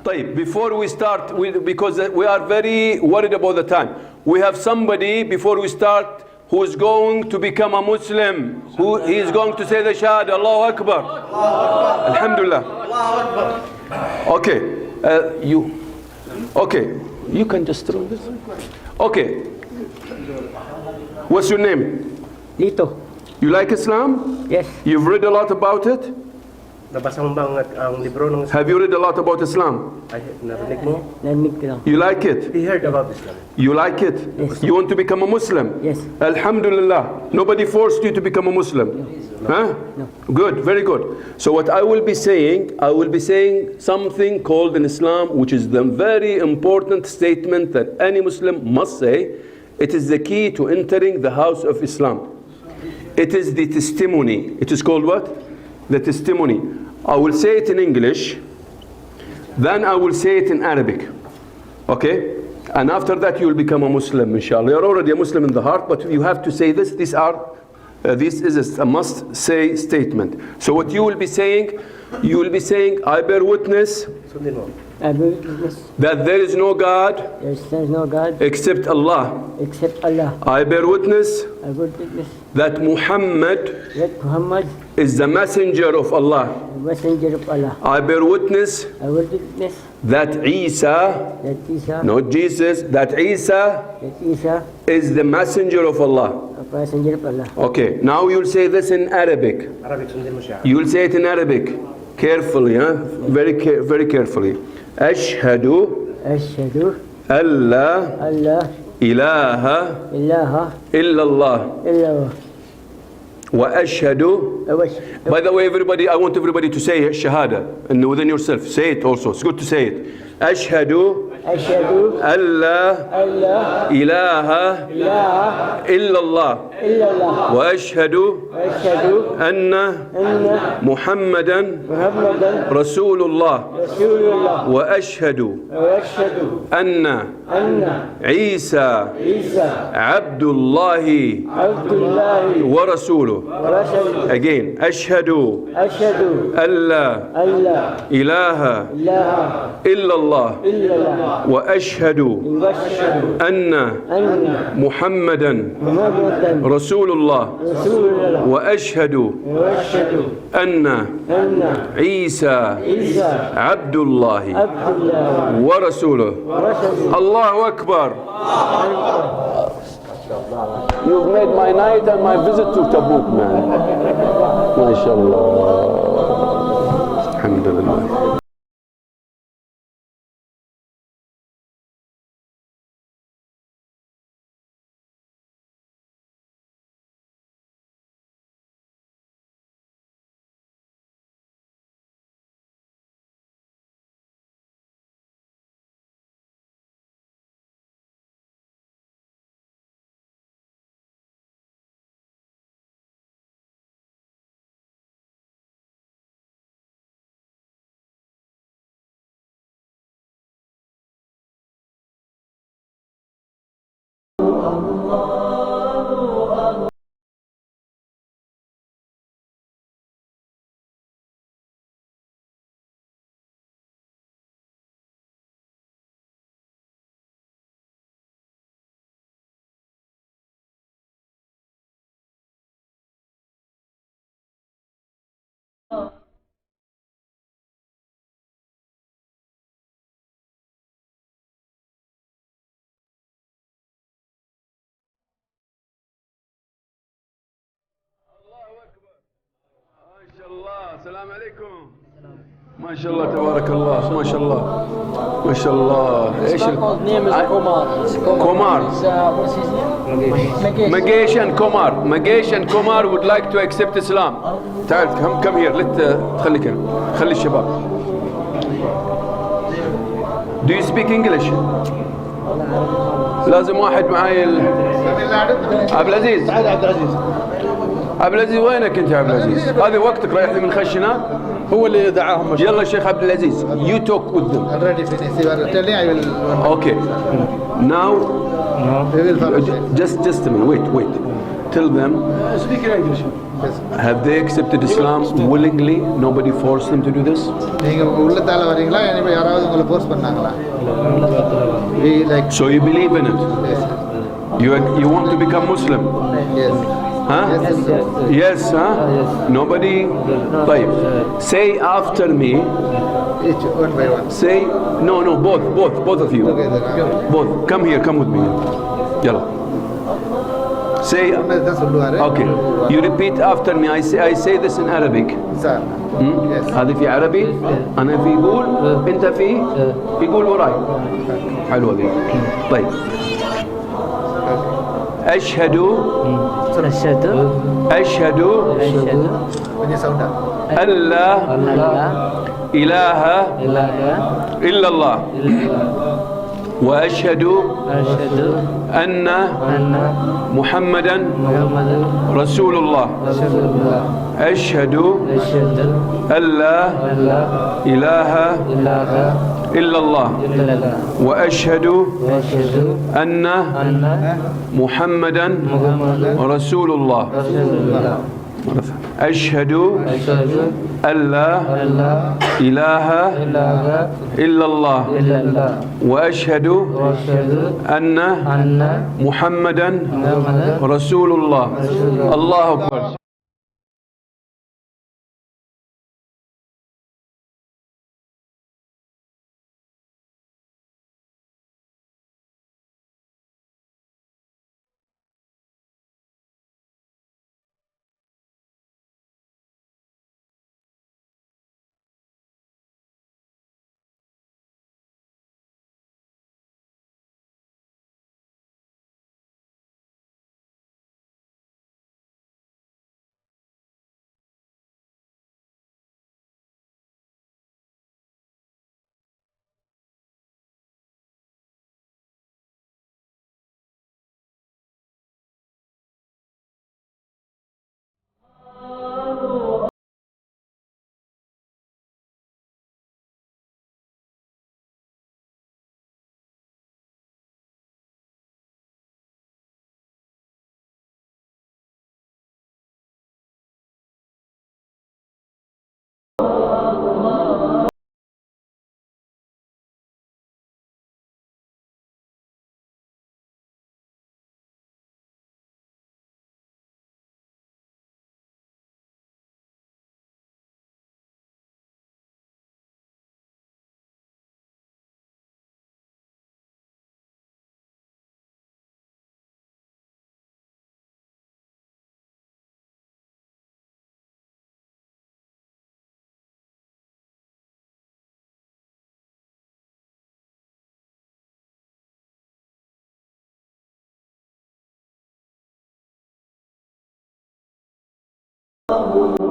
طيب, before we start, because we are very worried about the time, we have somebody before we start who is going to become a Muslim, who he is going to say the Shahada, Allahu Akbar. Alhamdulillah. Okay, you can just throw this. Okay, what's your name? Lito. You like Islam? Yes. You've read a lot about it? Nabasa mo bang ang libro ng Have you read a lot about Islam? narinig mo? Narinig ko lang. You like it? He heard about Islam. You like it? Yes. You want to become a Muslim? Yes. Alhamdulillah. Nobody forced you to become a Muslim? Huh? No. Good, very good. So what I will be saying something called in Islam, which is the very important statement that any Muslim must say. It is the key to entering the house of Islam. It is the testimony. It is called what? The testimony. I will say it in English, then I will say it in Arabic. Okay? And after that you will become a Muslim, inshallah. You're already a Muslim in the heart, but you have to say this. This is a must-say statement. So what you will be saying, I bear witness I bear witness that there is no God there is no God except Allah. except Allah. I bear witness I bear witness that Muhammad that Muhammad is the messenger of Allah. the messenger of Allah. I bear witness I bear witness that Isa, that Isa, not Jesus, that Isa is the messenger of Allah. the messenger of Allah. Okay, now you'll say this in Arabic. Arabic sundin mo siya. You'll say it in Arabic. Carefully, huh? Very carefully. Ashhadu أشهد alla أن لا ilaha إله illallah. إلا الله. Wa ashhadu. By the way, everybody, I want everybody to say shahada and within yourself. Say it also. It's good to say it. Ashhadu أشهد أن لا أن لا إله إله إلا الله. إلا الله. وأشهد وأشهد أن أن محمدا محمدا رسول الله. رسول الله. وأشهد وأشهد أن أن عيسى عيسى عبد الله عبد الله ورسوله. ورسوله. Again, أشهد أشهد أن لا أن لا إله إله إلا الله. إلا الله. وأشهد وأشهد أن أن محمدا محمدا رسول الله. رسول الله. وأشهد وأشهد أن أن عيسى عيسى عبد الله عبد الله ورسوله. ورسوله. الله أكبر. You've made my night and my visit to Tebuk, man. MashaAllah. Alhamdulillah. السلام عليكم. ما شاء الله تبارك الله. ما شاء الله ما شاء الله. ايش كومار. ماجيش and كومار would like to accept Islam. تعال come here. خليك هنا. خلي الشباب. Do you speak English? لازم واحد معاي عبد العزيز. عبد العزيز وينك انت يا عبد العزيز؟ هذه وقتك رايح لي من خشنا. هو اللي دعاهم. يلا الشيخ عبد العزيز. You talk with them. Okay. Now just a minute. Wait. tell them, Speak in English. have they accepted Islam willingly? Nobody forced them to do this? நீங்க உள்ளத்தால வரீங்களா இல்லை யாராவது உங்களை force பண்ணாங்களா? We like So you believe in it? yes. You want to become Muslim? Yes. Huh? Yes. Yes, huh? Nobody? طيب. Say after me. Each one by one. Say, no, both of you. Together. Both. Come here, come with me. Yalla. Say, தான் சொல்லுவாரு. okay. You repeat after me. I say this in Arabic. Sir. Yes. هذه في عربي، أنا في يقول، أنت في يقول وراي. حلوة ذي. طيب. أشهد أشهد أشهد Punya sound. أن لا أن لا إله إله إلا الله إلا وأشهد أشهد أن أن محمدا محمدا رسول الله رسول الله أشهد أشهد أن لا أن لا إله إله إلا الله إلا الله وأشهد وأشهد أن أن محمدا محمدا رسول الله رسول الله أشهد أشهد أن لا أن لا إله إله إلا الله إلا الله وأشهد وأشهد أن أن محمدا محمدا رسول الله الله أكبر الله